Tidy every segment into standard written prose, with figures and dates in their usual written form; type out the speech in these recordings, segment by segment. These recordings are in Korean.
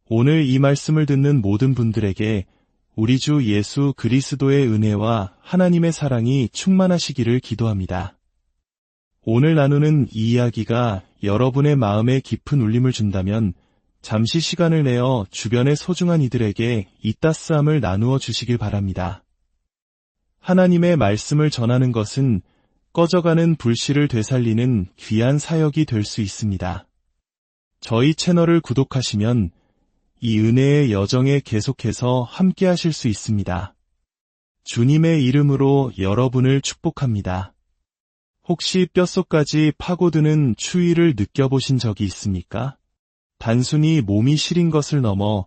오늘 이 말씀을 듣는 모든 분들에게 우리 주 예수 그리스도의 은혜와 하나님의 사랑이 충만하시기를 기도합니다. 오늘 나누는 이 이야기가 여러분의 마음에 깊은 울림을 준다면 잠시 시간을 내어 주변의 소중한 이들에게 이 따스함을 나누어 주시길 바랍니다. 하나님의 말씀을 전하는 것은 꺼져가는 불씨를 되살리는 귀한 사역이 될 수 있습니다. 저희 채널을 구독하시면 이 은혜의 여정에 계속해서 함께 하실 수 있습니다. 주님의 이름으로 여러분을 축복합니다. 혹시 뼛속까지 파고드는 추위를 느껴보신 적이 있습니까? 단순히 몸이 시린 것을 넘어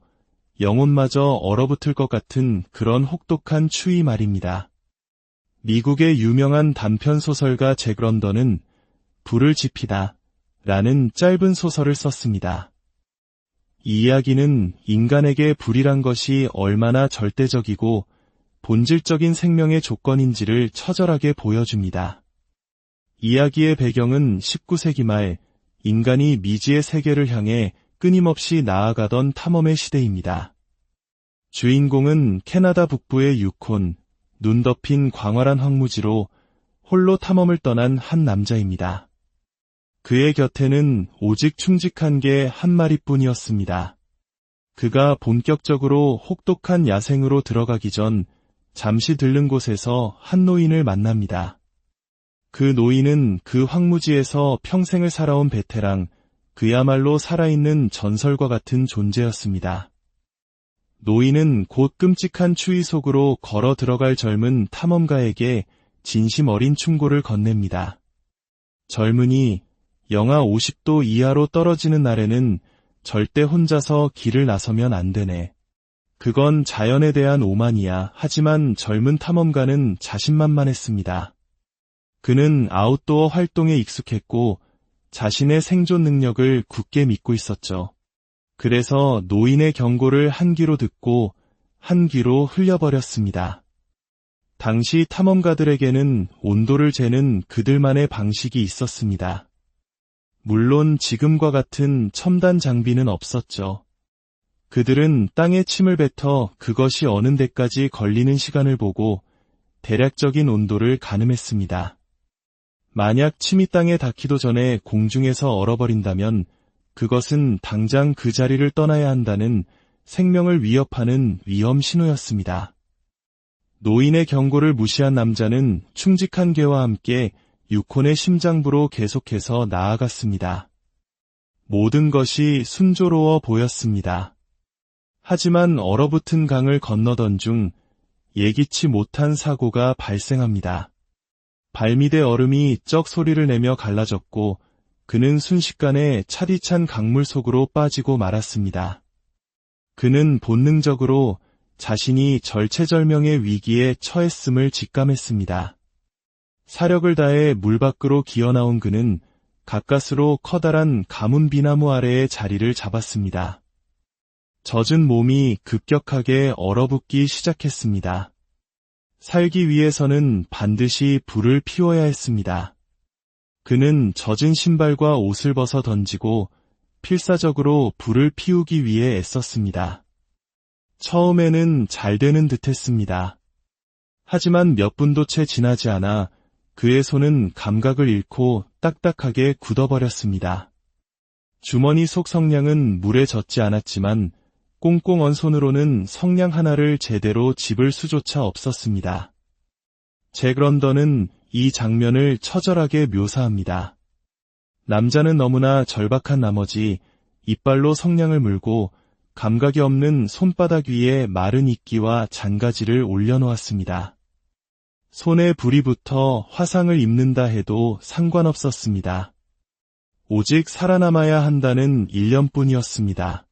영혼마저 얼어붙을 것 같은 그런 혹독한 추위 말입니다. 미국의 유명한 단편소설가 잭 런던은 불을 지피다 라는 짧은 소설을 썼습니다. 이 이야기는 인간에게 불이란 것이 얼마나 절대적이고 본질적인 생명의 조건인지를 처절하게 보여줍니다. 이야기의 배경은 19세기 말 인간이 미지의 세계를 향해 끊임없이 나아가던 탐험의 시대입니다. 주인공은 캐나다 북부의 유콘, 눈 덮인 광활한 황무지로 홀로 탐험을 떠난 한 남자입니다. 그의 곁에는 오직 충직한 개 한 마리뿐이었습니다. 그가 본격적으로 혹독한 야생으로 들어가기 전 잠시 들른 곳에서 한 노인을 만납니다. 그 노인은 그 황무지에서 평생을 살아온 베테랑, 그야말로 살아있는 전설과 같은 존재였습니다. 노인은 곧 끔찍한 추위 속으로 걸어 들어갈 젊은 탐험가에게 진심 어린 충고를 건넵니다. 젊은이, 영하 50도 이하로 떨어지는 날에는 절대 혼자서 길을 나서면 안 되네. 그건 자연에 대한 오만이야. 하지만 젊은 탐험가는 자신만만했습니다. 그는 아웃도어 활동에 익숙했고 자신의 생존 능력을 굳게 믿고 있었죠. 그래서 노인의 경고를 한 귀로 듣고 한 귀로 흘려버렸습니다. 당시 탐험가들에게는 온도를 재는 그들만의 방식이 있었습니다. 물론 지금과 같은 첨단 장비는 없었죠. 그들은 땅에 침을 뱉어 그것이 어느 데까지 걸리는 시간을 보고 대략적인 온도를 가늠했습니다. 만약 침이 땅에 닿기도 전에 공중에서 얼어버린다면 그것은 당장 그 자리를 떠나야 한다는 생명을 위협하는 위험 신호였습니다. 노인의 경고를 무시한 남자는 충직한 개와 함께 유콘의 심장부로 계속해서 나아갔습니다. 모든 것이 순조로워 보였습니다. 하지만 얼어붙은 강을 건너던 중 예기치 못한 사고가 발생합니다. 발밑의 얼음이 쩍 소리를 내며 갈라졌고 그는 순식간에 차디찬 강물 속으로 빠지고 말았습니다. 그는 본능적으로 자신이 절체절명의 위기에 처했음을 직감했습니다. 사력을 다해 물 밖으로 기어나온 그는 가까스로 커다란 가문 비나무 아래에 자리를 잡았습니다. 젖은 몸이 급격하게 얼어붙기 시작했습니다. 살기 위해서는 반드시 불을 피워야 했습니다. 그는 젖은 신발과 옷을 벗어 던지고 필사적으로 불을 피우기 위해 애썼습니다. 처음에는 잘 되는 듯했습니다. 하지만 몇 분도 채 지나지 않아 그의 손은 감각을 잃고 딱딱하게 굳어버렸습니다. 주머니 속 성냥은 물에 젖지 않았지만 꽁꽁 언 손으로는 성냥 하나를 제대로 집을 수조차 없었습니다. 잭 런던은 이 장면을 처절하게 묘사합니다. 남자는 너무나 절박한 나머지 이빨로 성냥을 물고 감각이 없는 손바닥 위에 마른 이끼와 잔가지를 올려놓았습니다. 손에 불이 붙어 화상을 입는다 해도 상관없었습니다. 오직 살아남아야 한다는 일념뿐이었습니다.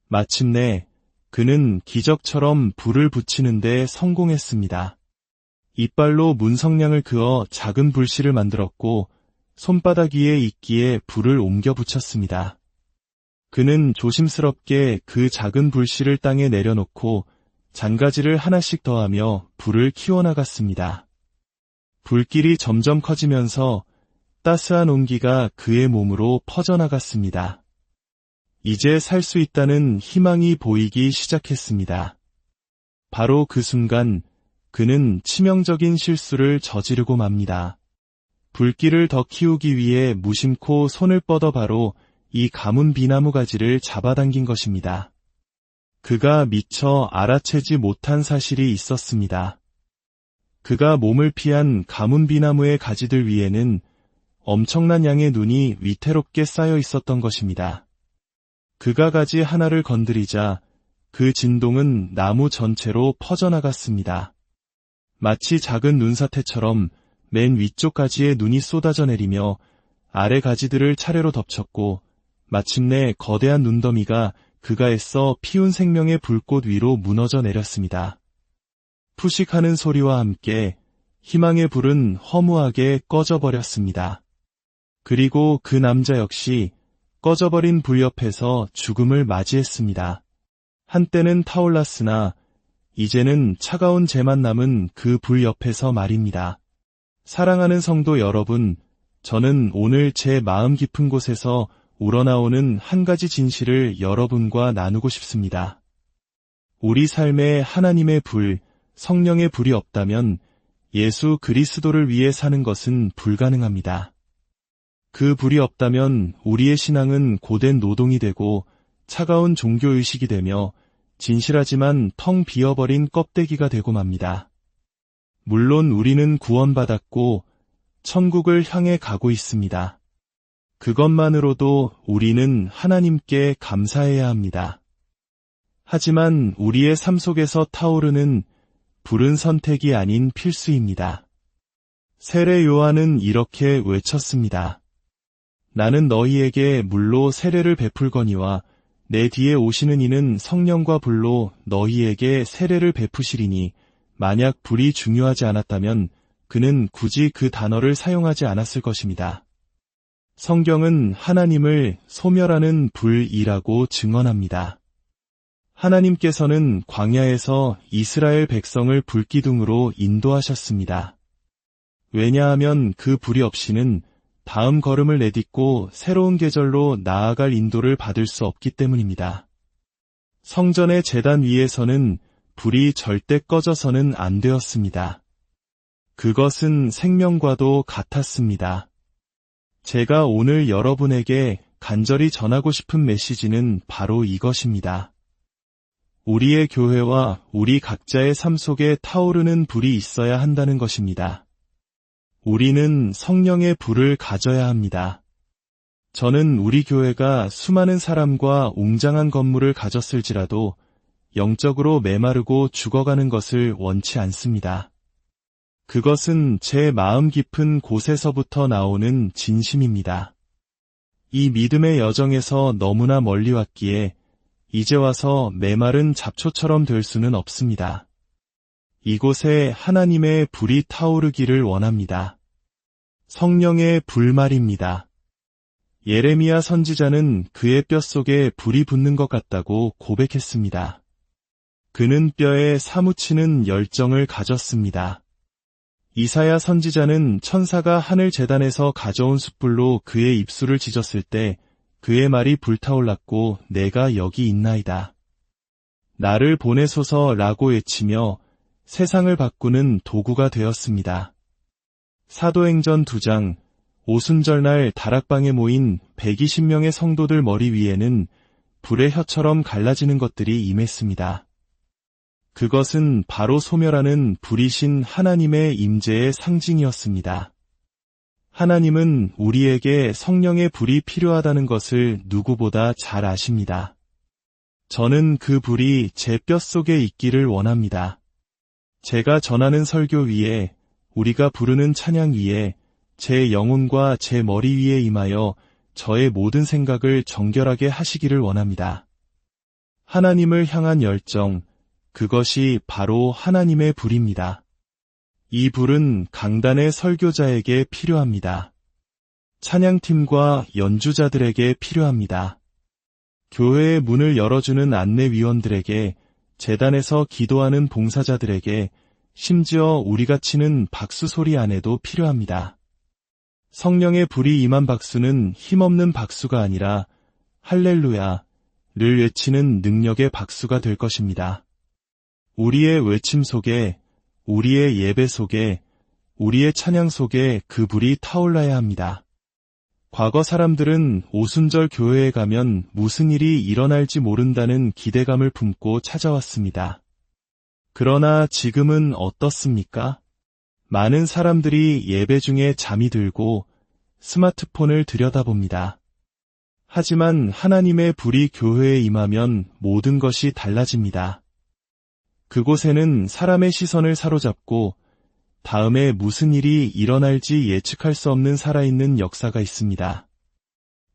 마침내 그는 기적처럼 불을 붙이는 데 성공했습니다. 이빨로 문성냥을 그어 작은 불씨를 만들었고 손바닥 위에 이끼에 불을 옮겨 붙였습니다. 그는 조심스럽게 그 작은 불씨를 땅에 내려놓고 잔가지를 하나씩 더하며 불을 키워나갔습니다. 불길이 점점 커지면서 따스한 온기가 그의 몸으로 퍼져나갔습니다. 이제 살 수 있다는 희망이 보이기 시작했습니다. 바로 그 순간 그는 치명적인 실수를 저지르고 맙니다. 불길을 더 키우기 위해 무심코 손을 뻗어 바로 이 가문 비나무 가지를 잡아당긴 것입니다. 그가 미처 알아채지 못한 사실이 있었습니다. 그가 몸을 피한 가문 비나무의 가지들 위에는 엄청난 양의 눈이 위태롭게 쌓여 있었던 것입니다. 그가 가지 하나를 건드리자 그 진동은 나무 전체로 퍼져나갔습니다. 마치 작은 눈사태처럼 맨 위쪽 가지에 눈이 쏟아져 내리며 아래 가지들을 차례로 덮쳤고 마침내 거대한 눈더미가 그가 애써 피운 생명의 불꽃 위로 무너져 내렸습니다. 푸식하는 소리와 함께 희망의 불은 허무하게 꺼져버렸습니다. 그리고 그 남자 역시 꺼져버린 불 옆에서 죽음을 맞이했습니다. 한때는 타올랐으나 이제는 차가운 재만 남은 그 불 옆에서 말입니다. 사랑하는 성도 여러분, 저는 오늘 제 마음 깊은 곳에서 우러나오는 한 가지 진실을 여러분과 나누고 싶습니다. 우리 삶에 하나님의 불, 성령의 불이 없다면 예수 그리스도를 위해 사는 것은 불가능합니다. 그 불이 없다면 우리의 신앙은 고된 노동이 되고 차가운 종교의식이 되며 진실하지만 텅 비어버린 껍데기가 되고 맙니다. 물론 우리는 구원받았고 천국을 향해 가고 있습니다. 그것만으로도 우리는 하나님께 감사해야 합니다. 하지만 우리의 삶 속에서 타오르는 불은 선택이 아닌 필수입니다. 세례 요한은 이렇게 외쳤습니다. 나는 너희에게 물로 세례를 베풀거니와 내 뒤에 오시는 이는 성령과 불로 너희에게 세례를 베푸시리니 만약 불이 중요하지 않았다면 그는 굳이 그 단어를 사용하지 않았을 것입니다. 성경은 하나님을 소멸하는 불이라고 증언합니다. 하나님께서는 광야에서 이스라엘 백성을 불기둥으로 인도하셨습니다. 왜냐하면 그 불이 없이는 다음 걸음을 내딛고 새로운 계절로 나아갈 인도를 받을 수 없기 때문입니다. 성전의 제단 위에서는 불이 절대 꺼져서는 안 되었습니다. 그것은 생명과도 같았습니다. 제가 오늘 여러분에게 간절히 전하고 싶은 메시지는 바로 이것입니다. 우리의 교회와 우리 각자의 삶 속에 타오르는 불이 있어야 한다는 것입니다. 우리는 성령의 불을 가져야 합니다. 저는 우리 교회가 수많은 사람과 웅장한 건물을 가졌을지라도 영적으로 메마르고 죽어가는 것을 원치 않습니다. 그것은 제 마음 깊은 곳에서부터 나오는 진심입니다. 이 믿음의 여정에서 너무나 멀리 왔기에 이제 와서 메마른 잡초처럼 될 수는 없습니다. 이곳에 하나님의 불이 타오르기를 원합니다. 성령의 불 말입니다. 예레미야 선지자는 그의 뼛속에 불이 붙는 것 같다고 고백했습니다. 그는 뼈에 사무치는 열정을 가졌습니다. 이사야 선지자는 천사가 하늘 제단에서 가져온 숯불로 그의 입술을 찢었을 때 그의 말이 불타올랐고 내가 여기 있나이다. 나를 보내소서라고 외치며 세상을 바꾸는 도구가 되었습니다. 사도행전 2장, 오순절날 다락방에 모인 120명의 성도들 머리 위에는 불의 혀처럼 갈라지는 것들이 임했습니다. 그것은 바로 소멸하는 불이신 하나님의 임재의 상징이었습니다. 하나님은 우리에게 성령의 불이 필요하다는 것을 누구보다 잘 아십니다. 저는 그 불이 제 뼛속에 있기를 원합니다. 제가 전하는 설교 위에, 우리가 부르는 찬양 위에, 제 영혼과 제 머리 위에 임하여 저의 모든 생각을 정결하게 하시기를 원합니다. 하나님을 향한 열정, 그것이 바로 하나님의 불입니다. 이 불은 강단의 설교자에게 필요합니다. 찬양팀과 연주자들에게 필요합니다. 교회의 문을 열어주는 안내위원들에게, 재단에서 기도하는 봉사자들에게, 심지어 우리가 치는 박수 소리 안에도 필요합니다. 성령의 불이 임한 박수는 힘없는 박수가 아니라 할렐루야, 외치는 능력의 박수가 될 것입니다. 우리의 외침 속에, 우리의 예배 속에, 우리의 찬양 속에 그 불이 타올라야 합니다. 과거 사람들은 오순절 교회에 가면 무슨 일이 일어날지 모른다는 기대감을 품고 찾아왔습니다. 그러나 지금은 어떻습니까? 많은 사람들이 예배 중에 잠이 들고 스마트폰을 들여다봅니다. 하지만 하나님의 불이 교회에 임하면 모든 것이 달라집니다. 그곳에는 사람의 시선을 사로잡고 다음에 무슨 일이 일어날지 예측할 수 없는 살아있는 역사가 있습니다.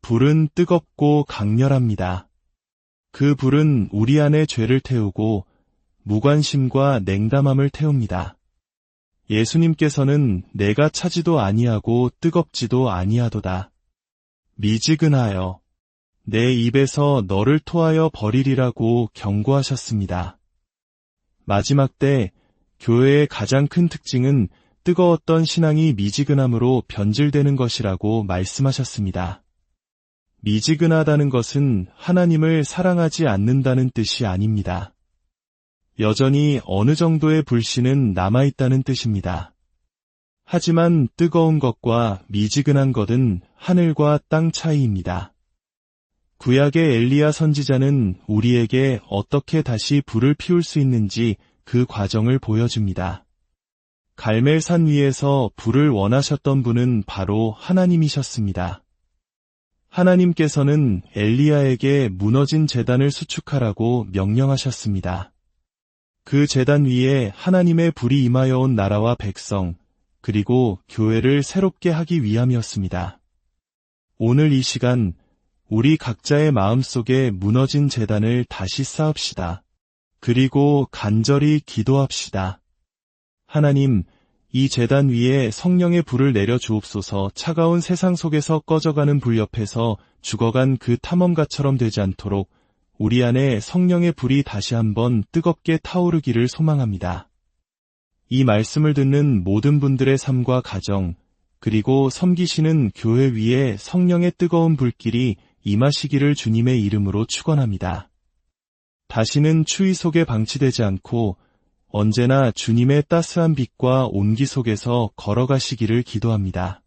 불은 뜨겁고 강렬합니다. 그 불은 우리 안에 죄를 태우고 무관심과 냉담함을 태웁니다. 예수님께서는 내가 차지도 아니하고 뜨겁지도 아니하도다. 미지근하여 내 입에서 너를 토하여 버리리라고 경고하셨습니다. 마지막 때 교회의 가장 큰 특징은 뜨거웠던 신앙이 미지근함으로 변질되는 것이라고 말씀하셨습니다. 미지근하다는 것은 하나님을 사랑하지 않는다는 뜻이 아닙니다. 여전히 어느 정도의 불신은 남아있다는 뜻입니다. 하지만 뜨거운 것과 미지근한 것은 하늘과 땅 차이입니다. 구약의 엘리야 선지자는 우리에게 어떻게 다시 불을 피울 수 있는지 그 과정을 보여줍니다. 갈멜산 위에서 불을 원하셨던 분은 바로 하나님이셨습니다. 하나님께서는 엘리야에게 무너진 제단을 수축하라고 명령하셨습니다. 그 제단 위에 하나님의 불이 임하여 온 나라와 백성, 그리고 교회를 새롭게 하기 위함이었습니다. 오늘 이 시간 우리 각자의 마음속에 무너진 제단을 다시 쌓읍시다. 그리고 간절히 기도합시다. 하나님, 이 제단 위에 성령의 불을 내려 주옵소서. 차가운 세상 속에서 꺼져가는 불 옆에서 죽어간 그 탐험가처럼 되지 않도록 우리 안에 성령의 불이 다시 한번 뜨겁게 타오르기를 소망합니다. 이 말씀을 듣는 모든 분들의 삶과 가정, 그리고 섬기시는 교회 위에 성령의 뜨거운 불길이 임하시기를 주님의 이름으로 축원합니다. 다시는 추위 속에 방치되지 않고 언제나 주님의 따스한 빛과 온기 속에서 걸어가시기를 기도합니다.